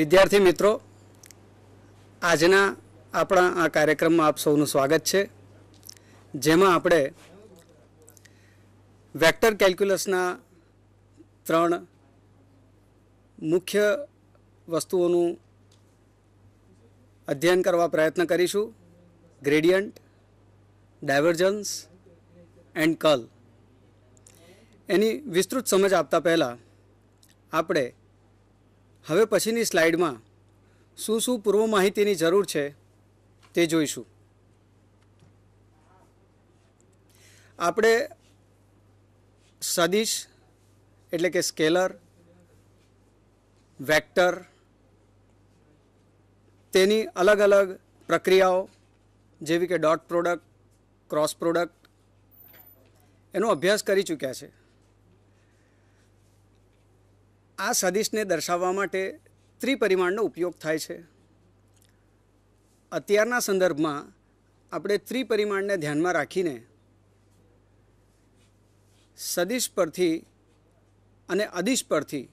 વિદ્યાર્થી મિત્રો, આજના આપણા આ કાર્યક્રમમાં આપ સૌનું સ્વાગત છે, જેમાં આપણે વેક્ટર કેલ્ક્યુલસના 3 મુખ્ય વસ્તુઓનું અધ્યયન કરવા પ્રયત્ન કરીશું: ગ્રેડિયન્ટ, ડાયવર્જન્સ એન્ડ કર્લ. એની વિસ્તૃત સમજ આપતા પહેલાં આપણે હવે પછીની સ્લાઇડમાં શું શું પૂર્વ માહિતીની જરૂર છે તે જોઈશું. આપણે સદિશ એટલે કે સ્કેલર, વેક્ટર, તેની અલગ અલગ પ્રક્રિયાઓ જેવી કે ડોટ પ્રોડક્ટ, ક્રોસ પ્રોડક્ટ, એનો અભ્યાસ કરી ચૂક્યા છે. આ સદિશને દર્શાવવા માટે ત્રિપરિમાણનો ઉપયોગ થાય છે. અત્યારના સંદર્ભમાં આપણે ત્રિપરિમાણને ધ્યાનમાં રાખીને સદિશ પરથી અને અદિશ પરથી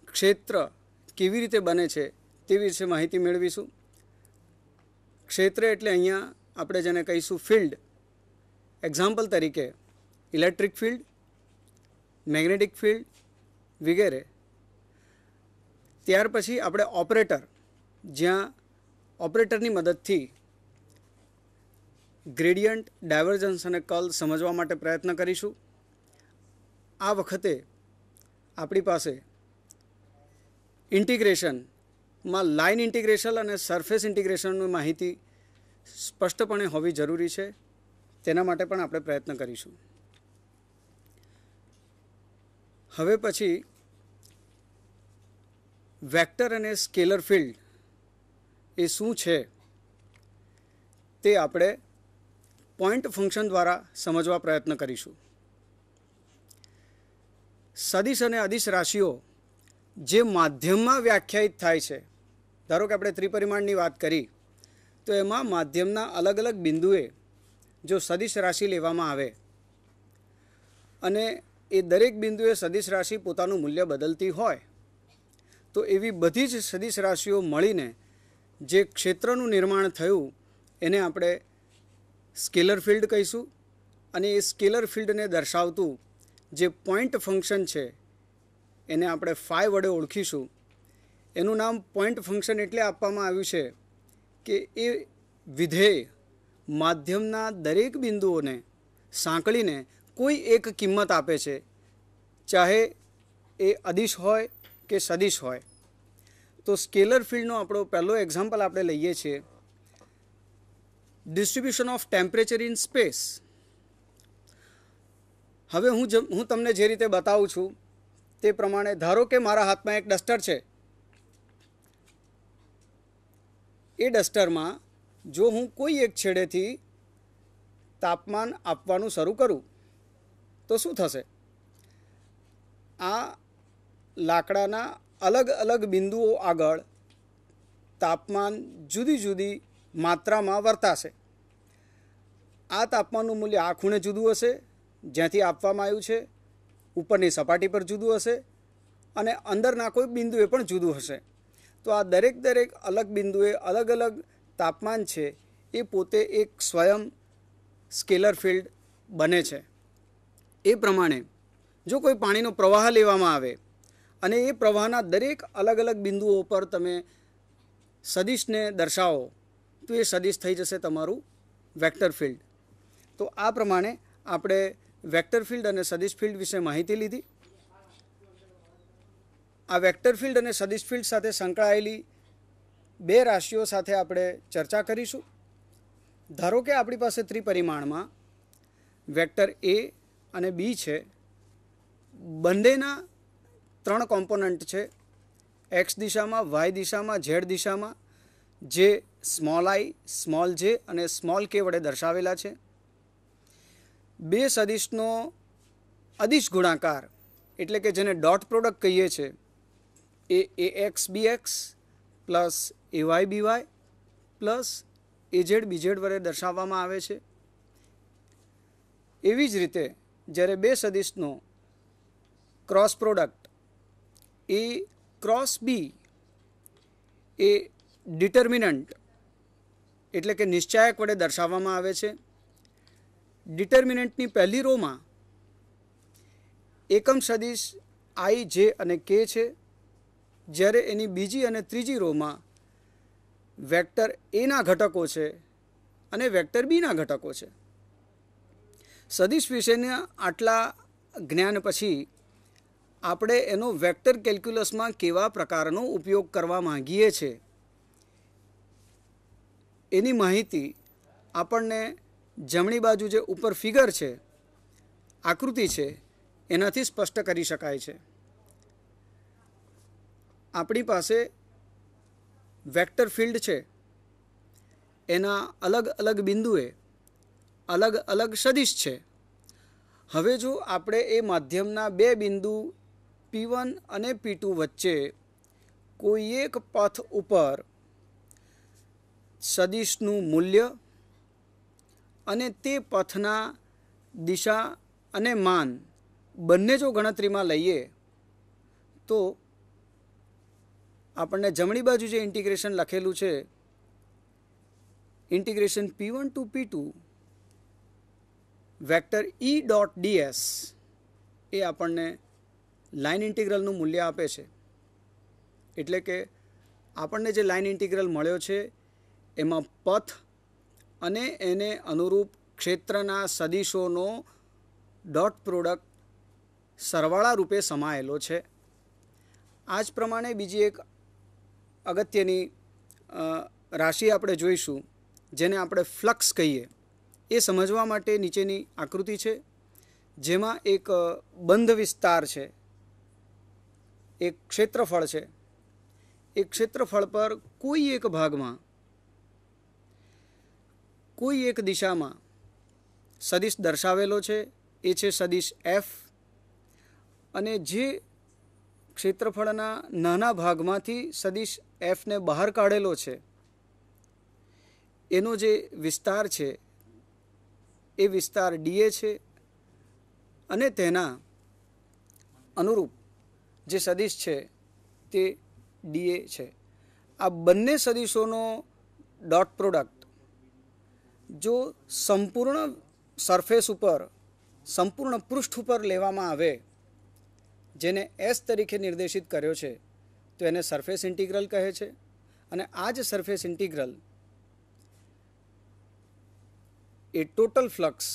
ક્ષેત્ર કેવી રીતે બને છે તે વિશે માહિતી મેળવીશું. ક્ષેત્ર એટલે અહીંયા આપણે જેને કહીશું ફિલ્ડ. એક્ઝામ્પલ તરીકે ઇલેક્ટ્રિક ફિલ્ડ, મેગ્નેટિક ફિલ્ડ વગેરે. ત્યાર પછી આપણે ઓપરેટર, જ્યાં ઓપરેટરની મદદથી ગ્રેડિયન્ટ, ડાયવર્જન્સ અને કર્લ સમજવા માટે પ્રયત્ન કરીશું. આ વખતે આપણી પાસે ઇન્ટિગ્રેશનમાં લાઇન ઇન્ટિગ્રેશન અને સરફેસ ઇન્ટિગ્રેશનની માહિતી સ્પષ્ટપણે હોવી જરૂરી છે. તેના માટે પણ આપણે પ્રયત્ન કરીશું. હવે પછી વેક્ટર અને સ્કેલર ફિલ્ડ એ શું છે તે આપણે પોઈન્ટ ફંક્શન દ્વારા સમજવા પ્રયત્ન કરીશું. સદિશ અને અદિશ રાશિઓ જે માધ્યમમાં વ્યાખ્યાયિત થાય છે, ધારો કે આપણે ત્રિપરિમાણની વાત કરી તો એમાં માધ્યમના અલગ અલગ બિંદુએ જો સદિશ રાશિ લેવામાં આવે અને એ દરેક બિંદુએ સદિશ રાશિ પોતાનું મૂલ્ય બદલતી હોય તો એવી બધી જ સદિશ રાશિઓ મળીને જે ક્ષેત્રનું નિર્માણ થયું એને આપણે સ્કેલર ફિલ્ડ કહીશું. અને એ સ્કેલર ફિલ્ડને દર્શાવતું જે પોઈન્ટ ફંક્શન છે એને આપણે ફાઈ વડે ઓળખીશું. એનું નામ પોઈન્ટ ફંક્શન એટલે આપવામાં આવ્યું છે કે એ વિધેય માધ્યમના દરેક બિંદુઓને સાંકળીને કોઈ એક કિંમત આપે છે, ચાહે એ અદિશ હોય કે સદિશ હોય. તો સ્કેલર ફિલ્ડનો આપણો પહેલો એક્ઝામ્પલ આપણે લઈએ છીએ distribution of temperature in space. હવે હું તમને જે રીતે બતાવું છું તે પ્રમાણે ધારો કે મારા હાથમાં એક ડસ્ટર છે. એ ડસ્ટરમાં જો હું કોઈ એક છેડેથી તાપમાન આપવાનું શરૂ કરું તો શું થશે? આ લાકડાના અલગ અલગ બિંદુઓ આગળ તાપમાન જુદી જુદી માત્રામાં વર્તાશે. આ તાપમાનનું મૂલ્ય આ ખૂણે જુદું હશે જ્યાંથી આપવામાં આવ્યું છે, ઉપરની સપાટી પર જુદું હશે અને અંદરના કોઈ બિંદુએ પણ જુદું હશે. તો આ દરેક અલગ બિંદુએ અલગ અલગ તાપમાન છે એ પોતે એક સ્વયં સ્કેલર ફિલ્ડ બને છે. એ પ્રમાણે જો કોઈ પાણીનો પ્રવાહ લેવામાં આવે અને એ પ્રવાહના દરેક અલગ અલગ બિંદુઓ પર તમે સદિશને દર્શાવો તો એ સદિશ થઈ જશે તમારું વેક્ટર ફિલ્ડ. તો આ પ્રમાણે આપણે વેક્ટર ફિલ્ડ અને સદિશ ફિલ્ડ વિશે માહિતી લીધી. આ વેક્ટર ફિલ્ડ અને સદિશ ફિલ્ડ સાથે સંકળાયેલી 2 રાશિઓ સાથે આપણે ચર્ચા કરીશું. ધારો કે આપણી પાસે ત્રિપરિમાણમાં વેક્ટર એ અને બી છે. બંનેના 3 કોમ્પોનન્ટ છે, એક્સ દિશામાં, વાય દિશામાં, ઝેડ દિશામાં, જે સ્મોલ આઈ, સ્મોલ જે અને સ્મોલ કે વડે દર્શાવેલા છે. 2 સદિશનો અદિશ ગુણાકાર એટલે કે જેને ડોટ પ્રોડક્ટ કહીએ છીએ A X B X plus A Y B Y plus A Z B Z વડે દર્શાવવામાં આવે છે. એવી જ રીતે જ્યારે 2 સદિશનો cross product A cross B એ ડિટર્મિનન્ટ એટલે કે નિશ્ચાયક વડે દર્શાવવામાં આવે છે. ડિટર્મિનન્ટની પહેલી રોમાં એકમ સદિશ આઈ, જે અને કે છે, જ્યારે એની બીજી અને ત્રીજી રોમાં વેક્ટર એના ઘટકો છે અને વેક્ટર બીના ઘટકો છે. સદિશ વિશેના આટલા જ્ઞાન પછી આપણે એનો વેક્ટર કેલ્ક્યુલસમાં કેવા પ્રકારનો ઉપયોગ કરવા માંગીએ છીએ એની માહિતી આપણને જમણી બાજુ જે ઉપર ફિગર છે, આકૃતિ છે, એનાથી સ્પષ્ટ કરી શકાય છે. આપણી પાસે વેક્ટર ફિલ્ડ છે, એના અલગ અલગ બિંદુએ અલગ અલગ સદિશ છે. હવે જો આપણે એ માધ્યમના બે બિંદુ P1 અને P2 વચ્ચે કોઈ એક પથ ઉપર સદિશનું મૂલ્ય અને તે પથના દિશા અને માન બંને જો ગણતરીમાં લઈએ તો આપણને જમણી બાજુ જે ઇન્ટિગ્રેશન લખેલું છે, integration P1 to P2 vector E dot ds, એ આપણને લાઇન ઇન્ટિગ્રલનું મૂલ્ય આપે છે. એટલે કે આપણને જે લાઇન ઇન્ટિગ્રલ મળ્યો છે એમાં પથ અને એને અનુરૂપ ક્ષેત્રના સદિશોનો ડોટ પ્રોડક્ટ સરવાળા રૂપે સમાયેલો છે. આ જ પ્રમાણે બીજી એક અગત્યની રાશિ આપણે જોઈશું, જેને આપણે ફ્લક્સ કહીએ. એ સમજવા માટે નીચેની આકૃતિ છે, જેમાં એક બંધ વિસ્તાર છે, એક ક્ષેત્રફળ છે. એ ક્ષેત્રફળ પર કોઈ એક ભાગમાં કોઈ એક દિશામાં સદિશ દર્શાવેલો છે, એ છે સદિશ F. અને જે ક્ષેત્રફળના નાના ભાગમાંથી સદિશ Fને બહાર કાઢેલો છે, એનો જે વિસ્તાર છે એ વિસ્તાર dA છે. અને તેના અનુરૂપ જે સદિશ છે તે dA છે. આ બંને સદિશોનો ડોટ પ્રોડક્ટ જો સંપૂર્ણ સરફેસ ઉપર, સંપૂર્ણ પૃષ્ઠ ઉપર લેવામાં આવે, જેને S તરીકે નિર્દેશિત કર્યો છે, તો એને સરફેસ ઇન્ટિગ્રલ કહે છે. અને આ જ surface integral A total flux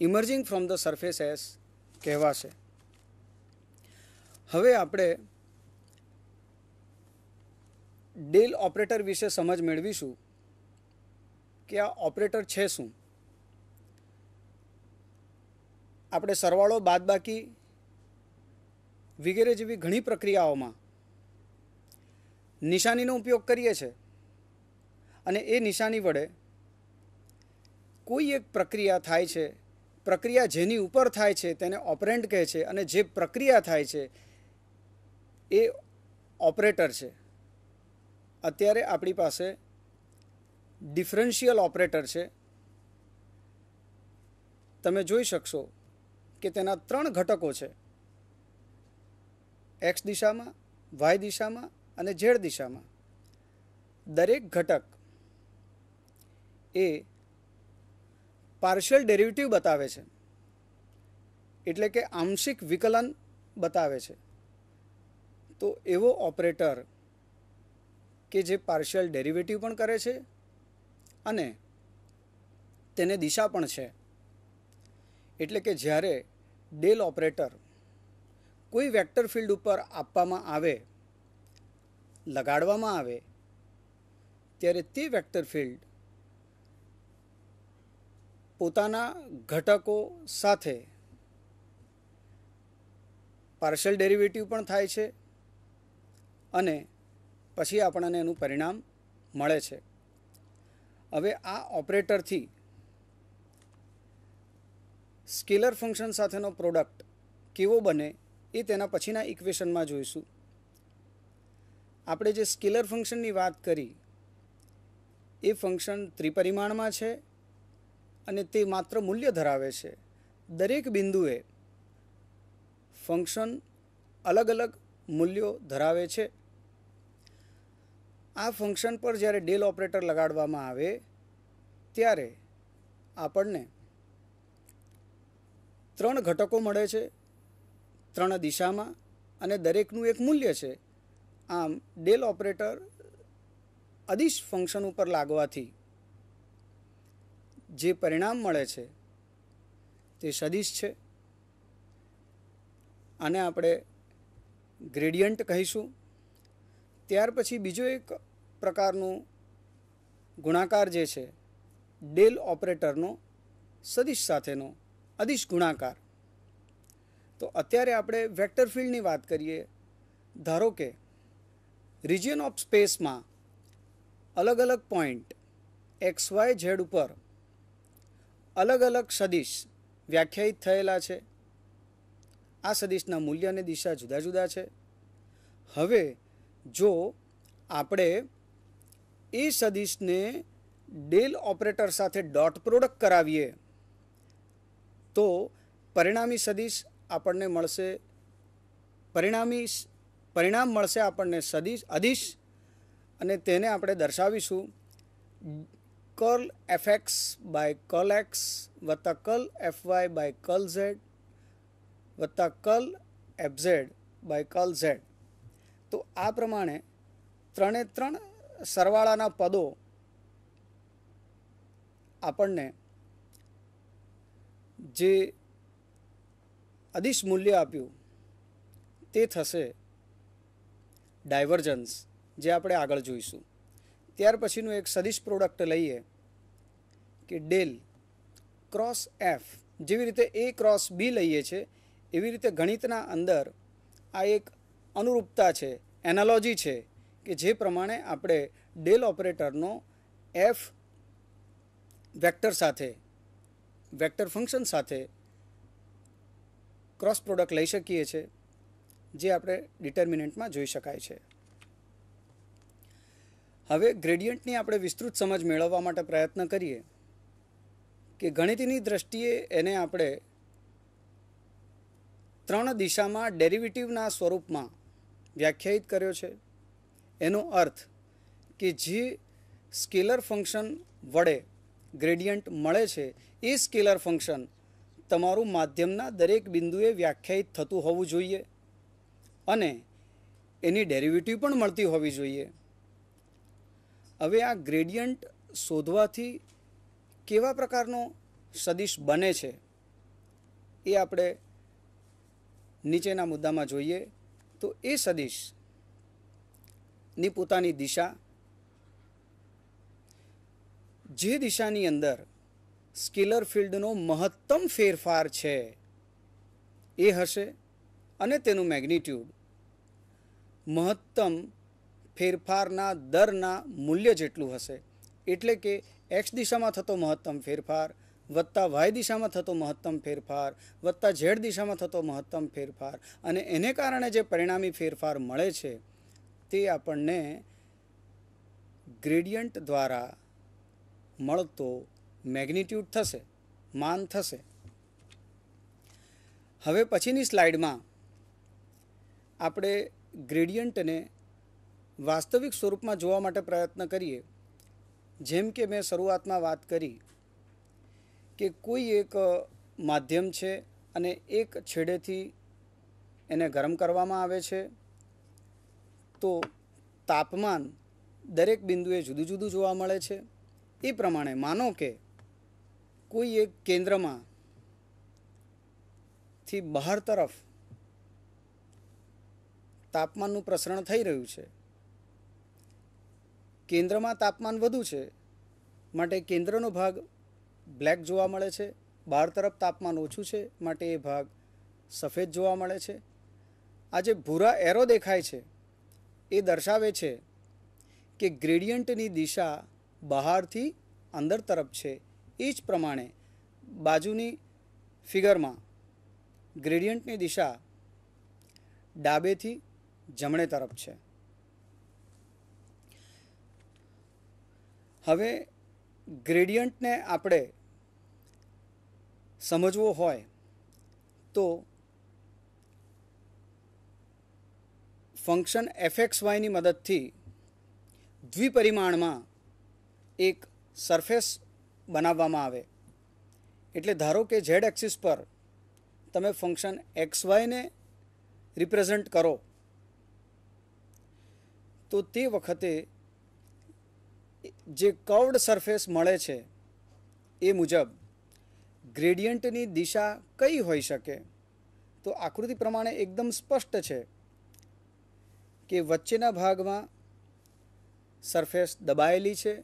emerging from the surface S કહેવાશે. હવે આપણે ડેલ ઓપરેટર વિશે સમજ મેળવીશું કે આ ઓપરેટર છે શું. આપણે સરવાળો, બાદબાકી વગેરે જેવી ઘણી પ્રક્રિયાઓમાં નિશાનીનો ઉપયોગ કરીએ છીએ, અને એ નિશાની વડે કોઈ એક પ્રક્રિયા થાય છે. પ્રક્રિયા જેની ઉપર થાય છે તેને ઓપરેન્ડ કહે છે, અને જે પ્રક્રિયા થાય છે એ ઓપરેટર છે. અત્યારે આપણી પાસે ડિફરન્શિયલ ઓપરેટર છે. તમે જોઈ શકશો કે તેના 3 ઘટકો છે, x દિશામાં, y દિશામાં અને z દિશામાં. દરેક ઘટક એ પાર્શિયલ ડેરિવેટિવ બતાવે છે, એટલે કે આંશિક વિકલન બતાવે છે. તો એવો ઓપરેટર કે જે પાર્શિયલ ડેરિવેટિવ પણ કરે છે અને તેને દિશા પણ છે. એટલે કે જ્યારે ડેલ ઓપરેટર કોઈ વેક્ટર ફિલ્ડ ઉપર આપવામાં આવે, લગાડવામાં આવે, ત્યારે તે વેક્ટર ફિલ્ડ પોતાના ઘટકો સાથે પાર્શિયલ ડેરિવેટિવ પણ થાય છે અને પછી આપણને એનું પરિણામ મળે છે. હવે આ ઓપરેટરથી સ્કેલર ફંક્શન સાથેનો પ્રોડક્ટ કેવો બને એ તેના પછીના ઇક્વેશનમાં જોઈશું. આપણે જે સ્કેલર ફંક્શનની વાત કરી એ ફંક્શન ત્રિપરિમાણમાં છે અને તે માત્ર મૂલ્ય ધરાવે છે. દરેક બિંદુએ ફંક્શન અલગ અલગ મૂલ્યો ધરાવે છે. આ ફંક્શન પર જ્યારે ડેલ ઓપરેટર લગાડવામાં આવે ત્યારે આપણને 3 ઘટકો મળે છે, 3 દિશામાં, અને દરેકનું એક મૂલ્ય છે. આમ ડેલ ઓપરેટર અદિશ ફંક્શન ઉપર લાગવાથી જે પરિણામ મળે છે તે સદિશ છે. આને આપણે ગ્રેડિયન્ટ કહીશું. ત્યાર પછી બીજો એક પ્રકારનું ગુણાકાર જે છે ડેલ ઓપરેટરનો સદિશ સાથેનો અદિશ ગુણાકાર. તો અત્યારે આપણે વેક્ટર ફિલ્ડની વાત કરીએ. ધારો કે રિજિયન ઓફ સ્પેસમાં અલગ અલગ પોઈન્ટ એક્સ વાય ઝેડ ઉપર અલગ અલગ સદિશ વ્યાખ્યાયિત થયેલા છે. આ સદિશના મૂલ્ય અને દિશા જુદા જુદા છે. હવે જો આપણે એ સદિશને ડેલ ઓપરેટર સાથે ડોટ પ્રોડક્ટ કરાવીએ તો પરિણામી સદિશ આપણને મળશે, પરિણામ મળશે આપણને સદિશ અદિશ, અને તેને આપણે દર્શાવીશું curl F X by curl X વત્તા curl F Y by curl Z વત્તા curl F Z by curl Z. તો આ પ્રમાણે 3 સરવાળાના પદો આપણને જે અદિશ મૂલ્ય આપ્યું તે થશે ડાયવર્જન્સ, જે આપણે આગળ જોઈશું. ત્યાર પછીનું એક સદિશ પ્રોડક્ટ લઈએ કે ડેલ ક્રોસ એફ. જેવી રીતે એ ક્રોસ બી લઈએ છે એવી રીતે ગણિતના અંદર આ એક અનુરૂપતા છે, એનાલોજી છે કે જે પ્રમાણે આપણે ડેલ ઓપરેટરનો એફ વેક્ટર સાથે, વેક્ટર ફંક્શન સાથે ક્રોસ પ્રોડક્ટ લઈ શકીએ છીએ, જે આપણે ડિટર્મિનન્ટમાં જોઈ શકાય છે. હવે ગ્રેડિયન્ટની આપણે વિસ્તૃત સમજ મેળવવા માટે પ્રયત્ન કરીએ કે ગણિતની દ્રષ્ટિએ એને આપણે 3 દિશામાં ડેરિવેટિવના સ્વરૂપમાં વ્યાખ્યાયિત કર્યો છે. એનો અર્થ કે જે સ્કેલર ફંક્શન વડે ગ્રેડિયન્ટ મળે છે એ સ્કેલર ફંક્શન તમારું માધ્યમના દરેક બિંદુએ વ્યાખ્યાયિત થતું હોવું જોઈએ અને એની ડેરિવેટિવ પણ મળતી હોવી જોઈએ. હવે આ ગ્રેડિયન્ટ શોધવાથી કેવા પ્રકારનો સદિશ બને છે એ આપણે નીચેના મુદ્દામાં જોઈએ. તો એ સદિશની પોતાની દિશા, જે દિશાની અંદર સ્કેલર ફિલ્ડનો મહત્તમ ફેરફાર છે એ હશે, અને તેનું મેગ્નિટ્યુડ મહત્તમ ફેરફારના દરના મૂલ્ય જેટલું હશે. એટલે કે એક્સ દિશામાં થતો મહત્તમ ફેરફાર વત્તા વાય દિશામાં થતો મહત્તમ ફેરફાર વત્તા ઝેડ દિશામાં થતો મહત્તમ ફેરફાર, અને એને કારણે જે પરિણામી ફેરફાર મળે છે તે આપણને ગ્રેડિયન્ટ દ્વારા મળતો મેગ્નિટ્યુડ થશે, માન થશે. હવે પછીની સ્લાઇડમાં આપણે ગ્રેડિયન્ટને વાસ્તવિક સ્વરૂપમાં જોવા માટે પ્રયત્ન કરીએ. જેમ કે મેં શરૂઆતમાં વાત કરી કે કોઈ એક માધ્યમ છે અને એક છેડેથી એને ગરમ કરવામાં આવે છે, તો તાપમાન દરેક બિંદુએ જુદું જુદું જોવા મળે છે. એ પ્રમાણે માનો કે કોઈ એક કેન્દ્રમાં થી બહાર તરફ તાપમાનનું પ્રસરણ થઈ રહ્યું છે. કેન્દ્રમાં તાપમાન વધુ છે માટે કેન્દ્રનો ભાગ બ્લેક જોવા મળે છે, બહાર તરફ તાપમાન ઓછું છે માટે એ ભાગ સફેદ જોવા મળે છે. આ જે ભૂરા એરો દેખાય છે એ દર્શાવે છે કે ગ્રેડિયન્ટની દિશા બહારથી અંદર તરફ છે. એ જ પ્રમાણે બાજુની ફિગરમાં ગ્રેડિયન્ટની દિશા ડાબેથી જમણે તરફ છે. હવે ગ્રેડિયન્ટને આપણે સમજવો હોય તો ફંક્શન એફ એક્સ વાયની મદદથી દ્વિપરિમાણમાં એક સરફેસ બનાવવામાં આવે, એટલે ધારો કે ઝેડ એક્સિસ પર તમે ફંક્શન એક્સ વાયને રિપ્રેઝન્ટ કરો, તો તે વખતે જે કર્વડ સરફેસ મળે છે એ મુજબ ગ્રેડિયન્ટની દિશા કઈ હોઈ શકે? તો આકૃતિ પ્રમાણે એકદમ સ્પષ્ટ છે કે વચ્ચેના ભાગમાં સરફેસ દબાયેલી છે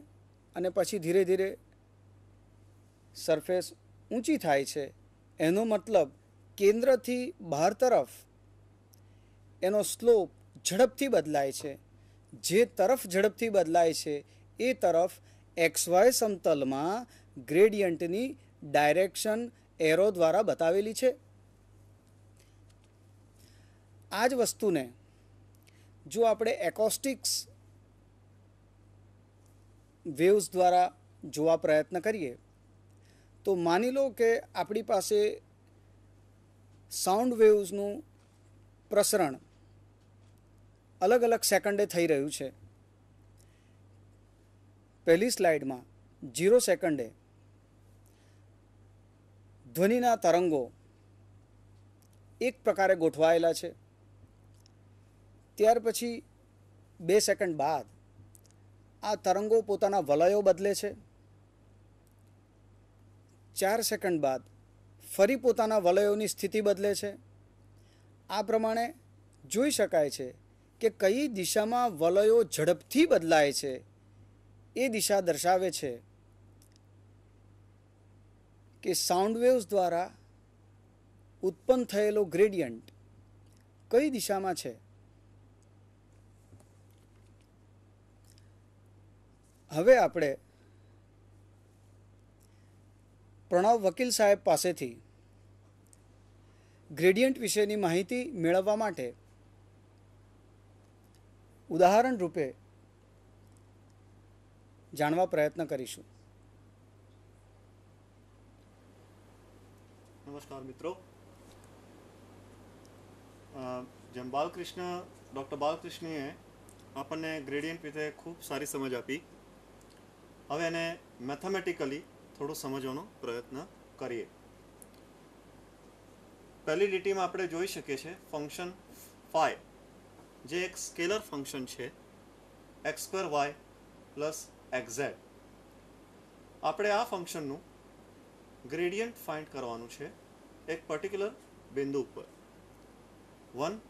અને પછી ધીરે ધીરે સરફેસ ઊંચી થાય છે. એનો મતલબ કેન્દ્રથી બહાર તરફ એનો સ્લોપ ઝડપથી બદલાય છે. જે તરફ ઝડપથી બદલાય છે એ તરફ એક્સ વાય સમતલમાં ગ્રેડિયન્ટની ડાયરેક્શન એરો દ્વારા બતાવેલી છે. આ જ વસ્તુને જો આપણે એકોસ્ટિક્સ વેવ્સ દ્વારા જોવા પ્રયત્ન કરીએ તો માની લો કે આપણી પાસે સાઉન્ડ વેવ્સનું પ્રસરણ અલગ અલગ સેકન્ડે થઈ રહ્યું છે. પહેલી સ્લાઇડમાં 0 સેકન્ડે ધ્વનિના તરંગો એક પ્રકારે ગોઠવાયેલા છે. ત્યાર પછી 2 સેકન્ડ બાદ આ તરંગો પોતાના વલયો બદલે છે. 4 સેકન્ડ બાદ ફરી પોતાના વલયોની સ્થિતિ બદલે છે. આ પ્રમાણે જોઈ શકાય છે કે કઈ દિશામાં વલયો ઝડપથી બદલાય છે એ દિશા દર્શાવે છે કે સાઉન્ડ વેવ્સ દ્વારા ઉત્પન્ન થયેલો ગ્રેડિયન્ટ કઈ દિશામાં છે. હવે આપણે પ્રણવ વકીલ સાહેબ પાસેથી ગ્રેડિયન્ટ વિશેની માહિતી મેળવવા માટે ઉદાહરણ રૂપે જાણવા પ્રયત્ન કરીશું. નમસ્કાર મિત્રો. જેમ ડૉક્ટર બાલકૃષ્ણએ આપણને ગ્રેડિયન્ટ વિશે ખૂબ સારી સમજ આપી, હવે એને મેથેમેટિકલી થોડું સમજવાનો પ્રયત્ન કરીએ. પહેલી લીટીમાં આપણે જોઈ શકીએ છીએ ફંક્શન ફાઈ, જે એક સ્કેલર ફંક્શન છે, x2y પ્લસ xz. આપણે આ ફંક્શનનું ગ્રેડિયન્ટ ફાઇન્ડ કરવાનું છે એક પર્ટિક્યુલર બિંદુ ઉપર 1,